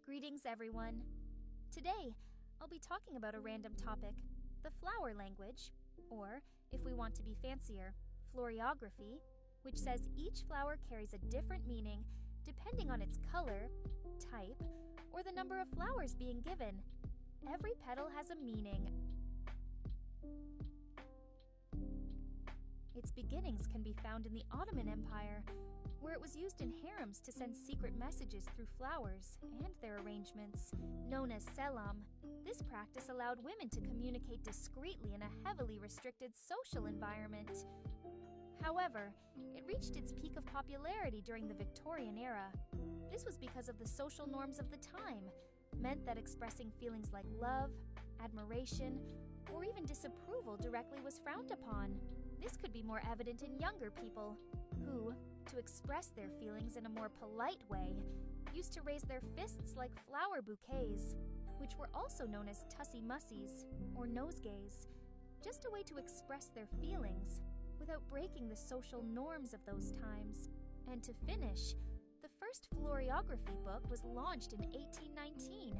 Greetings, everyone. Today, I'll be talking about a random topic, the flower language, or, if we want to be fancier, floriography, which says each flower carries a different meaning depending on its color, type, or the number of flowers being given. Every petal has a meaning. Its beginnings can be found in the Ottoman Empire, where it was used in harems to send secret messages through flowers and their arrangements. Known as selam, this practice allowed women to communicate discreetly in a heavily restricted social environment. However, it reached its peak of popularity during the Victorian era. This was because of the social norms of the time, meant that expressing feelings like love, admiration, or even disapproval directly was frowned upon. This could be more evident in younger people, who, to express their feelings in a more polite way, used to raise their fists like flower bouquets, which were also known as tussie-mussies, or nosegays, just a way to express their feelings without breaking the social norms of those times. And to finish, the first floriography book was launched in 1819,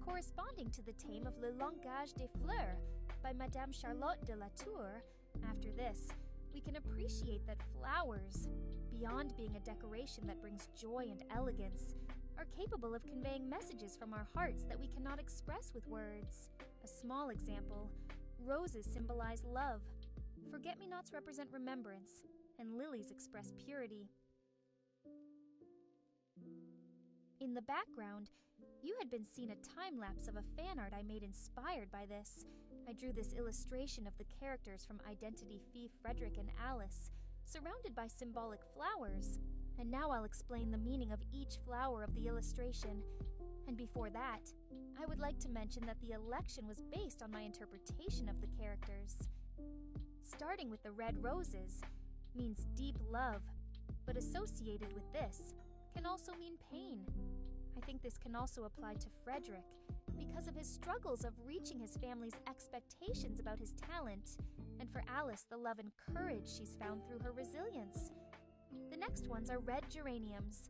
corresponding to the Theme of Le Langage des Fleurs by Madame Charlotte de la Tour. After this, we can appreciate that flowers, beyond being a decoration that brings joy and elegance, are capable of conveying messages from our hearts that we cannot express with words. A small example: roses symbolize love, forget-me-nots represent remembrance, and lilies express purity. In the background, you had been seeing a time-lapse of a fan art I made inspired by this. I drew this illustration of the characters from IdentityV, Frederick and Alice, surrounded by symbolic flowers. And now I'll explain the meaning of each flower of the illustration. And before that, I would like to mention that the election was based on my interpretation of the characters. Starting with the red roses means deep love, but associated with this can also mean pain. I think this can also apply to Frederick because of his struggles of reaching his family's expectations about his talent, and for Alice, the love and courage she's found through her resilience. The next ones are red geraniums.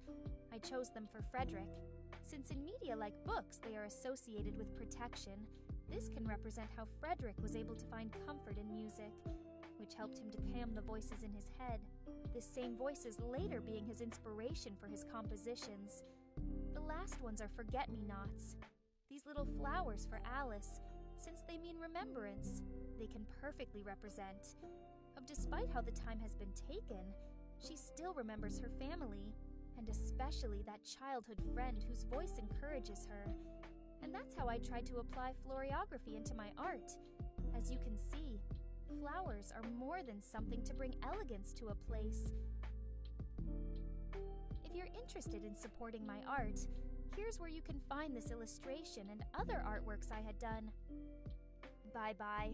I chose them for Frederick, since in media like books they are associated with protection. This can represent how Frederick was able to find comfort in music, which helped him to calm the voices in his head, this same voices later being his inspiration for his compositions. The last ones are forget-me-nots. These little flowers for Alice, since they mean remembrance, they can perfectly represent despite how the time has been taken, she still remembers her family, and especially that childhood friend whose voice encourages her. And that's how I tried to apply floriography into my art. As you can see, flowers are more than something to bring elegance to a place. If you're interested in supporting my art, here's where you can find this illustration and other artworks I had done. Bye-bye.